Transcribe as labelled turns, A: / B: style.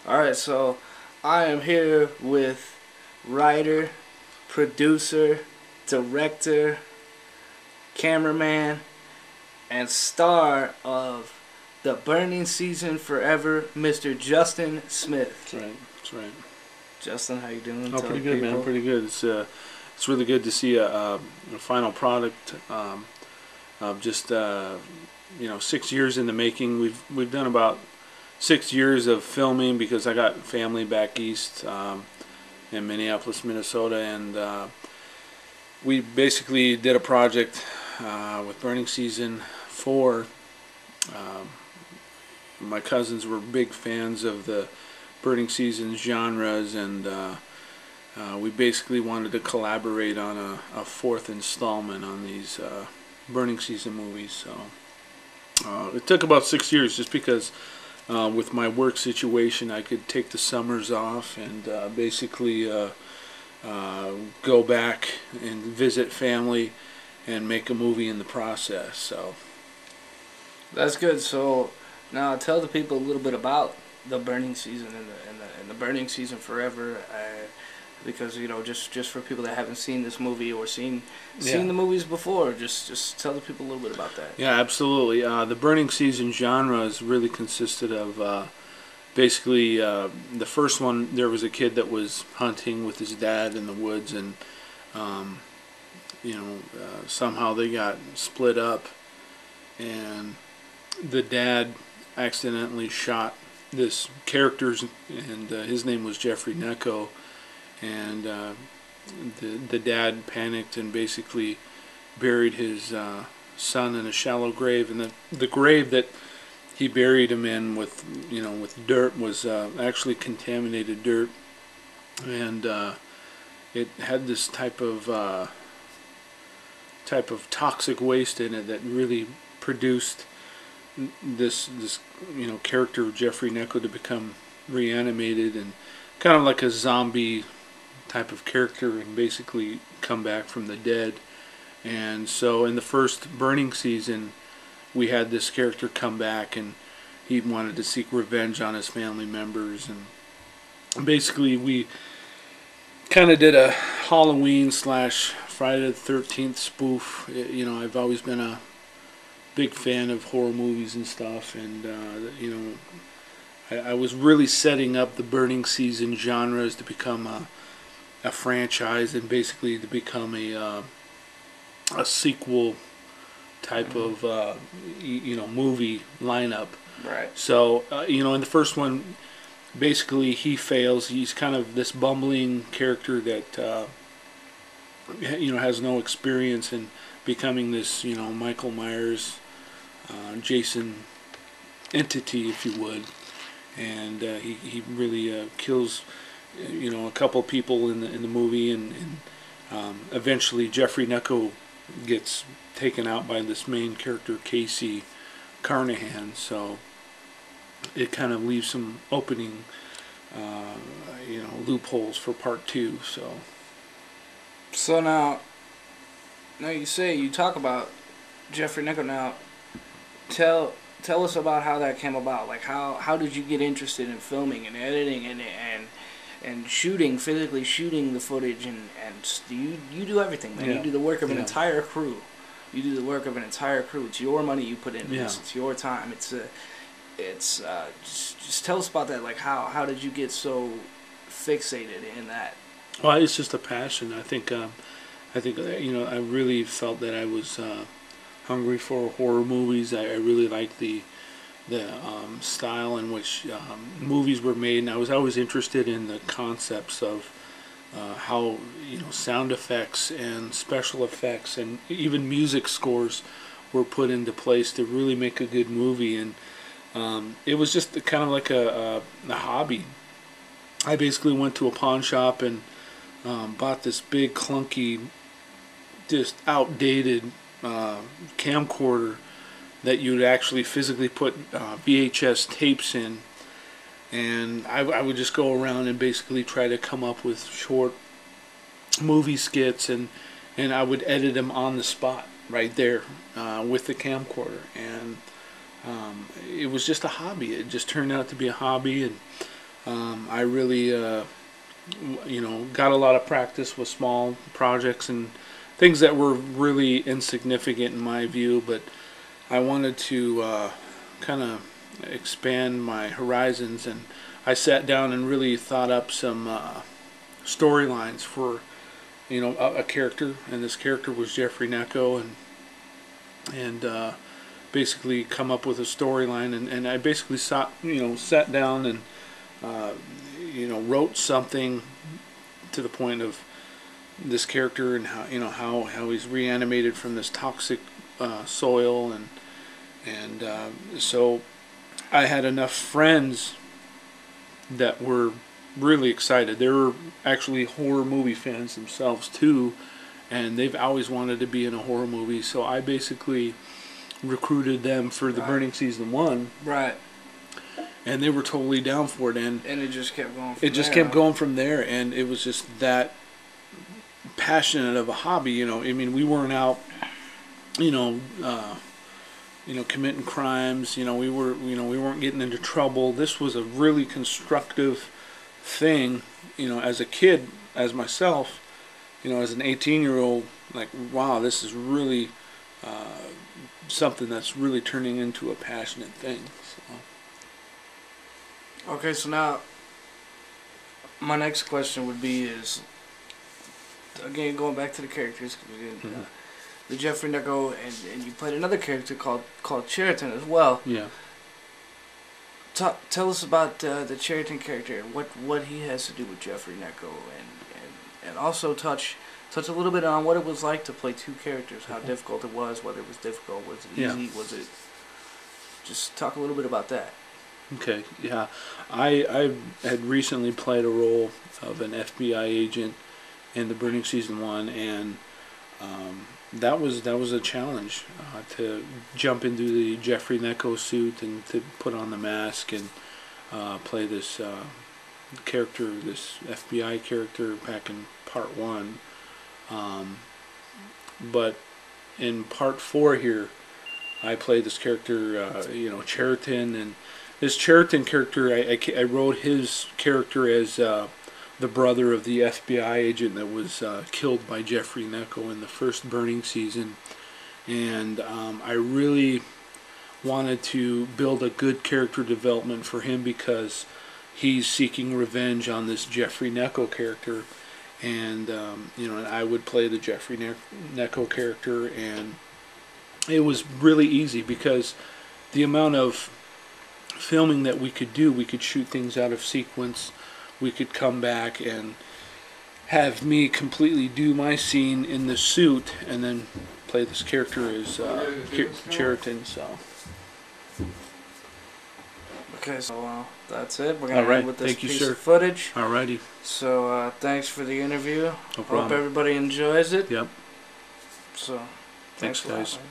A: Alright, so I am here with writer, producer, director, cameraman, and star of The Burning Season Forever, Mr. Justin Smith.
B: That's right. That's right.
A: Justin, how you doing?
B: Oh, pretty good, man. Pretty good. It's really good to see a final product of just 6 years in the making. We've done about 6 years of filming because I got family back east in Minneapolis, Minnesota, and we basically did a project with Burning Season 4. My cousins were big fans of the Burning Season genres, and we basically wanted to collaborate on a fourth installment on these Burning Season movies. So it took about 6 years just because with my work situation I could take the summers off and basically go back and visit family and make a movie in the process. So
A: that's good. So now tell the people a little bit about the Burning Season and the Burning Season Forever, because just for people that haven't seen this movie or seen the movies before, just tell the people a little bit about that.
B: Yeah, absolutely. The Burning Season genres really consisted of basically the first one. There was a kid that was hunting with his dad in the woods, and somehow they got split up, and the dad accidentally shot this character, and his name was Jeffrey Necco, and the dad panicked and basically buried his son in a shallow grave, and the grave that he buried him in with dirt was actually contaminated dirt, and it had this type of toxic waste in it that really produced this character of Jeffrey Necco to become reanimated and kind of like a zombie type of character and basically come back from the dead. And so in the first Burning Season we had this character come back, and he wanted to seek revenge on his family members, and basically we kind of did a Halloween / Friday the 13th spoof. I've always been a big fan of horror movies and stuff, and I was really setting up the Burning Season genres to become a franchise, and basically to become a sequel type of movie lineup.
A: Right.
B: So in the first one, basically he fails. He's kind of this bumbling character that has no experience in becoming this Michael Myers, Jason entity, if you would, and he really kills a couple of people in the movie, and eventually Jeffrey Necco gets taken out by this main character, Casey Carnahan. So it kind of leaves some opening loopholes for part 2.
A: So now you talk about Jeffrey Necco. Now tell us about how that came about. Like how did you get interested in filming and editing and shooting, physically shooting the footage, and you do everything, man.
B: Yeah.
A: You do the work of an entire crew. You do the work of an entire crew. It's your money you put into this. It's your time. Just tell us about that. Like how did you get so fixated in that?
B: Well, it's just a passion. I think I really felt that I was hungry for horror movies. I really liked the style in which movies were made, and I was always interested in the concepts of how sound effects and special effects and even music scores were put into place to really make a good movie. And it was just kind of like a hobby. I basically went to a pawn shop and bought this big clunky, just outdated camcorder that you'd actually physically put VHS tapes in, and I would just go around and basically try to come up with short movie skits, and I would edit them on the spot right there with the camcorder, and it was just a hobby. It just turned out to be a hobby, and I really, got a lot of practice with small projects and things that were really insignificant in my view, but I wanted to kind of expand my horizons, and I sat down and really thought up some storylines for a character, and this character was Jeffrey Necco, and basically come up with a storyline, and I basically sat down and wrote something to the point of this character and how he's reanimated from this toxic soil, and so I had enough friends that were really excited. They were actually horror movie fans themselves too, and they've always wanted to be in a horror movie. So I basically recruited them for the Burning Season 1.
A: Right.
B: And they were totally down for it, and
A: it just kept going.
B: Kept going from there, and it was just that passionate of a hobby. I mean, we weren't out, committing crimes. We weren't getting into trouble. This was a really constructive thing. As a kid, as myself, as an 18-year-old, like, wow, this is really something that's really turning into a passionate thing. So.
A: Okay, so now my next question would be is, again, going back to the characters, the Jeffrey Necco, and you played another character called Cheriton as well.
B: Yeah.
A: Tell us about the Cheriton character and what he has to do with Jeffrey Necco, and also touch a little bit on what it was like to play two characters, how difficult it was, whether it was difficult, was it easy, was it... Just talk a little bit about that.
B: Okay, yeah. I had recently played a role of an FBI agent in the Burning Season 1, and that was a challenge to jump into the Jeffrey Necco suit and to put on the mask and play this character, this FBI character back in Part 1. But in Part 4 here, I played this character, Cheriton, and this Cheriton character, I wrote his character as the brother of the FBI agent that was killed by Jeffrey Necco in the first Burning season, and I really wanted to build a good character development for him because he's seeking revenge on this Jeffrey Necco character, and I would play the Jeffrey Necco character, and it was really easy because the amount of filming that we could do, we could shoot things out of sequence, we could come back and have me completely do my scene in the suit and then play this character as Cheriton. So
A: okay, so that's it. We're gonna end with this piece of footage.
B: Alrighty.
A: So thanks for the interview.
B: No problem.
A: Hope everybody enjoys it.
B: Yep.
A: So
B: thanks guys.
A: man.